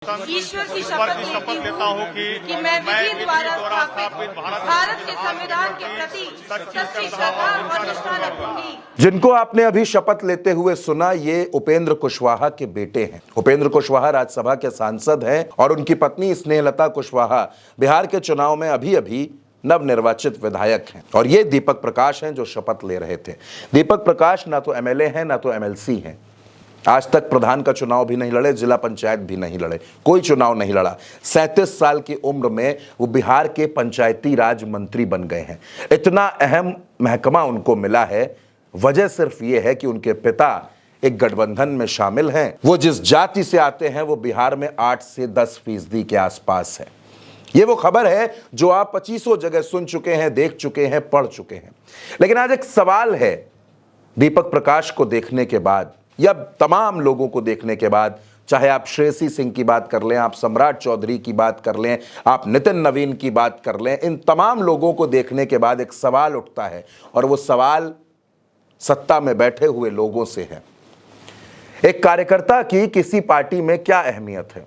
ईश्वर की शपथ लेता हूँ कि मैं विधि द्वारा स्थापित भारत के संविधान के प्रति सच्ची श्रद्धा और निष्ठा रखूंगी। जिनको आपने अभी शपथ लेते हुए सुना, ये उपेंद्र कुशवाहा के बेटे हैं। उपेंद्र कुशवाहा राज्यसभा के सांसद हैं और उनकी पत्नी स्नेहलता कुशवाहा बिहार के चुनाव में अभी नवनिर्वाचित विधायक हैं। और ये दीपक प्रकाश हैं जो शपथ ले रहे थे। दीपक प्रकाश ना तो एमएलए हैं ना तो एमएलसी हैं। आज तक प्रधान का चुनाव भी नहीं लड़े, जिला पंचायत भी नहीं लड़े, कोई चुनाव नहीं लड़ा। 37 साल की उम्र में वो बिहार के पंचायती राज मंत्री बन गए हैं। इतना अहम महकमा उनको मिला है, वजह सिर्फ ये है कि उनके पिता एक गठबंधन में शामिल हैं। वो जिस जाति से आते हैं वो बिहार में 8 से 10% के आसपास है। ये वो खबर है जो आप 25 जगह सुन चुके हैं, देख चुके हैं, पढ़ चुके हैं। लेकिन आज एक सवाल है, दीपक प्रकाश को देखने के बाद या तमाम लोगों को देखने के बाद, चाहे आप श्रेयसी सिंह की बात कर लें, आप सम्राट चौधरी की बात कर लें, आप नितिन नवीन की बात कर लें, इन तमाम लोगों को देखने के बाद एक सवाल उठता है और वो सवाल सत्ता में बैठे हुए लोगों से है। एक कार्यकर्ता की किसी पार्टी में क्या अहमियत है?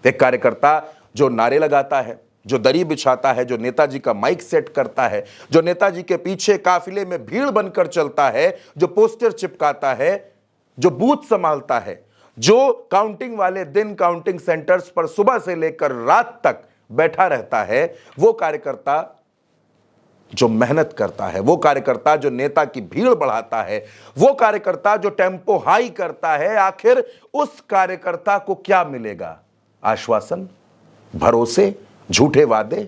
एक कार्यकर्ता जो नारे लगाता है, जो दरी बिछाता है, जो नेताजी का माइक सेट करता है, जो नेताजी के पीछे काफिले में भीड़ बनकर चलता है, जो पोस्टर चिपकाता है, जो बूथ संभालता है, जो काउंटिंग वाले दिन काउंटिंग सेंटर्स पर सुबह से लेकर रात तक बैठा रहता है, वो कार्यकर्ता जो मेहनत करता है, वो कार्यकर्ता जो नेता की भीड़ बढ़ाता है, वो कार्यकर्ता जो टेम्पो हाई करता है, आखिर उस कार्यकर्ता को क्या मिलेगा? आश्वासन, भरोसे, झूठे वादे।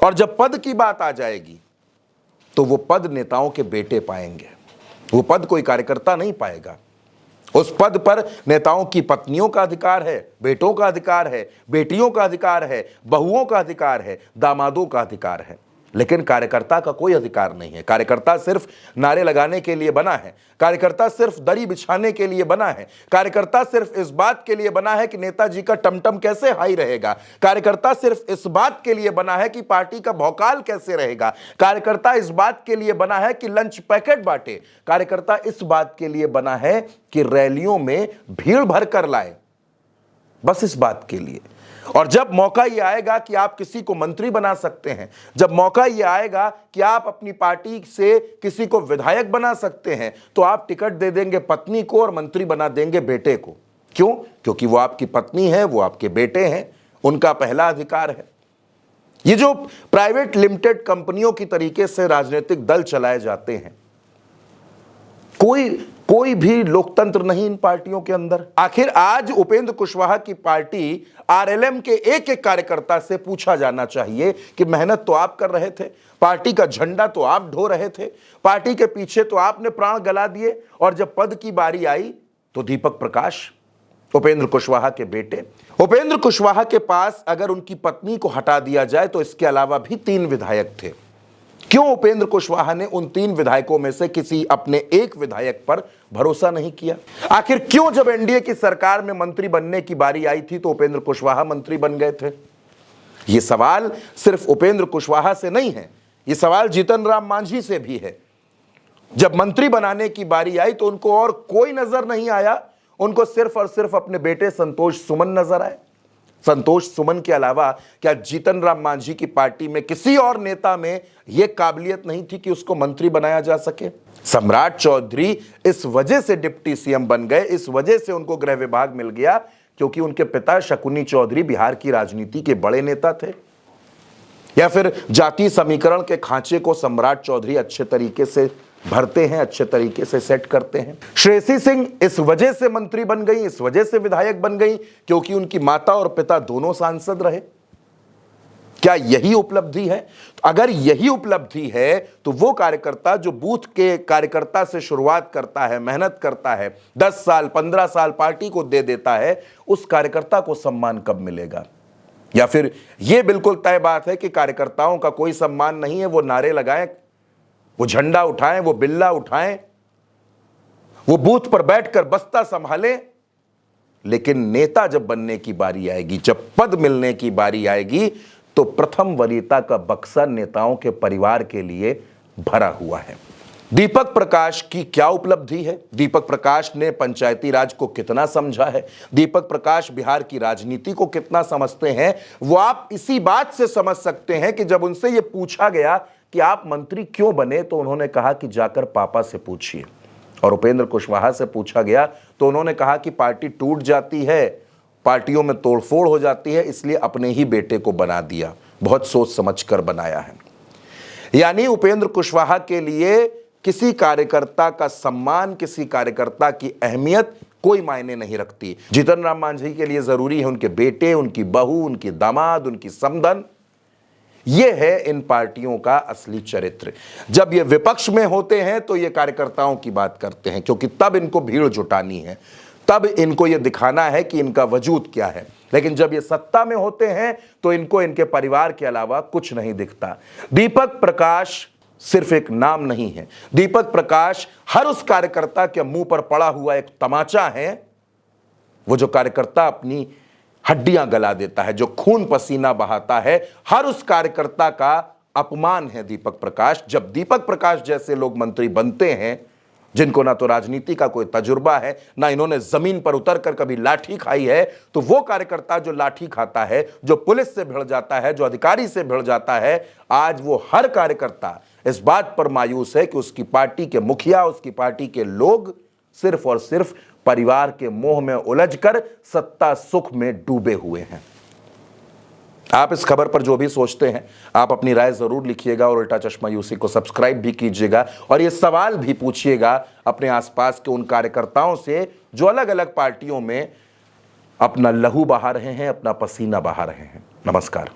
और जब पद की बात आ जाएगी तो वो पद नेताओं के बेटे पाएंगे, वो पद कोई कार्यकर्ता नहीं पाएगा। उस पद पर नेताओं की पत्नियों का अधिकार है, बेटों का अधिकार है, बेटियों का अधिकार है, बहुओं का अधिकार है, दामादों का अधिकार है। लेकिन कार्यकर्ता का कोई अधिकार नहीं है। कार्यकर्ता सिर्फ नारे लगाने के लिए बना है, कार्यकर्ता सिर्फ दरी बिछाने के लिए बना है, कार्यकर्ता सिर्फ इस बात के लिए बना है कि नेताजी का टमटम कैसे हाई रहेगा, कार्यकर्ता सिर्फ इस बात के लिए बना है कि पार्टी का भौकाल कैसे रहेगा, कार्यकर्ता इस बात के लिए बना है कि लंच पैकेट बांटे, कार्यकर्ता इस बात के लिए बना है कि रैलियों में भीड़ भर कर लाए, बस इस बात के लिए। और जब मौका ये आएगा कि आप किसी को मंत्री बना सकते हैं, जब मौका ये आएगा कि आप अपनी पार्टी से किसी को विधायक बना सकते हैं, तो आप टिकट दे देंगे पत्नी को और मंत्री बना देंगे बेटे को। क्यों? क्योंकि वो आपकी पत्नी है, वो आपके बेटे हैं, उनका पहला अधिकार है। ये जो प्राइवेट लिमिटेड कंपनियों की तरीके से राजनीतिक दल चलाए जाते हैं, कोई भी लोकतंत्र नहीं इन पार्टियों के अंदर। आखिर आज उपेंद्र कुशवाहा की पार्टी आरएलएम के एक एक कार्यकर्ता से पूछा जाना चाहिए कि मेहनत तो आप कर रहे थे, पार्टी का झंडा तो आप ढो रहे थे, पार्टी के पीछे तो आपने प्राण गला दिए, और जब पद की बारी आई तो दीपक प्रकाश, उपेंद्र कुशवाहा के बेटे, उपेंद्र कुशवाहा के पास अगर उनकी पत्नी को हटा दिया जाए तो इसके अलावा भी 3 विधायक थे। क्यों उपेंद्र कुशवाहा ने उन 3 विधायकों में से किसी अपने एक विधायक पर भरोसा नहीं किया? आखिर क्यों जब एनडीए की सरकार में मंत्री बनने की बारी आई थी तो उपेंद्र कुशवाहा मंत्री बन गए थे? यह सवाल सिर्फ उपेंद्र कुशवाहा से नहीं है, यह सवाल जीतन राम मांझी से भी है। जब मंत्री बनाने की बारी आई तो उनको और कोई नजर नहीं आया, उनको सिर्फ और सिर्फ अपने बेटे संतोष सुमन नजर आए। संतोष सुमन के अलावा क्या जीतन राम मांझी की पार्टी में किसी और नेता में यह काबिलियत नहीं थी कि उसको मंत्री बनाया जा सके? सम्राट चौधरी इस वजह से डिप्टी सीएम बन गए, इस वजह से उनको गृह विभाग मिल गया क्योंकि उनके पिता शकुनी चौधरी बिहार की राजनीति के बड़े नेता थे। या फिर जातीय समीकरण के खांचे को सम्राट चौधरी अच्छे तरीके से भरते हैं, अच्छे तरीके से सेट करते हैं। श्रेयसी सिंह इस वजह से मंत्री बन गई, इस वजह से विधायक बन गई क्योंकि उनकी माता और पिता दोनों सांसद रहे। क्या यही उपलब्धि है? अगर यही उपलब्धि है तो वो कार्यकर्ता जो बूथ के कार्यकर्ता से शुरुआत करता है, मेहनत करता है, 10 साल 15 साल पार्टी को दे देता है, उस कार्यकर्ता को सम्मान कब मिलेगा? या फिर यह बिल्कुल तय बात है कि कार्यकर्ताओं का कोई सम्मान नहीं है, वो नारे लगाएं, वो झंडा उठाएं, वो बिल्ला उठाएं, वो बूथ पर बैठकर बस्ता संभालें, लेकिन नेता जब बनने की बारी आएगी, जब पद मिलने की बारी आएगी तो प्रथम वरीयता का बक्सा नेताओं के परिवार के लिए भरा हुआ है। दीपक प्रकाश की क्या उपलब्धि है, दीपक प्रकाश ने पंचायती राज को कितना समझा है, दीपक प्रकाश बिहार की राजनीति को कितना समझते हैं, वो आप इसी बात से समझ सकते हैं कि जब उनसे ये पूछा गया कि आप मंत्री क्यों बने, तो उन्होंने कहा कि जाकर पापा से पूछिए। और उपेंद्र कुशवाहा से पूछा गया तो उन्होंने कहा कि पार्टी टूट जाती है, पार्टियों में तोड़फोड़ हो जाती है, इसलिए अपने ही बेटे को बना दिया, बहुत सोच समझकर बनाया है। यानी उपेंद्र कुशवाहा के लिए किसी कार्यकर्ता का सम्मान, किसी कार्यकर्ता की अहमियत कोई मायने नहीं रखती। जीतन राम मांझी के लिए जरूरी है उनके बेटे, उनकी बहू, उनकी दामाद, उनकी समधन। यह है इन पार्टियों का असली चरित्र। जब ये विपक्ष में होते हैं तो ये कार्यकर्ताओं की बात करते हैं, क्योंकि तब इनको भीड़ जुटानी है, तब इनको ये दिखाना है कि इनका वजूद क्या है। लेकिन जब ये सत्ता में होते हैं तो इनको इनके परिवार के अलावा कुछ नहीं दिखता। दीपक प्रकाश सिर्फ एक नाम नहीं है, दीपक प्रकाश हर उस कार्यकर्ता के मुंह पर पड़ा हुआ एक तमाचा है। वो जो कार्यकर्ता अपनी हड्डियां गला देता है, जो खून पसीना बहाता है, हर उस कार्यकर्ता का अपमान है दीपक प्रकाश। जब दीपक प्रकाश जैसे लोग मंत्री बनते हैं, जिनको ना तो राजनीति का कोई तजुर्बा है, ना इन्होंने जमीन पर उतरकर कभी लाठी खाई है, तो वो कार्यकर्ता जो लाठी खाता है, जो पुलिस से भिड़ जाता है, जो अधिकारी से भिड़ जाता है, आज वो हर कार्यकर्ता इस बात पर मायूस है कि उसकी पार्टी के मुखिया, उसकी पार्टी के लोग सिर्फ और सिर्फ परिवार के मोह में उलझकर सत्ता सुख में डूबे हुए हैं। आप इस खबर पर जो भी सोचते हैं, आप अपनी राय जरूर लिखिएगा और उल्टा चश्मा यूसी को सब्सक्राइब भी कीजिएगा और ये सवाल भी पूछिएगा अपने आसपास के उन कार्यकर्ताओं से जो अलग अलग पार्टियों में अपना लहू बहा रहे हैं, अपना पसीना बहा रहे हैं। नमस्कार।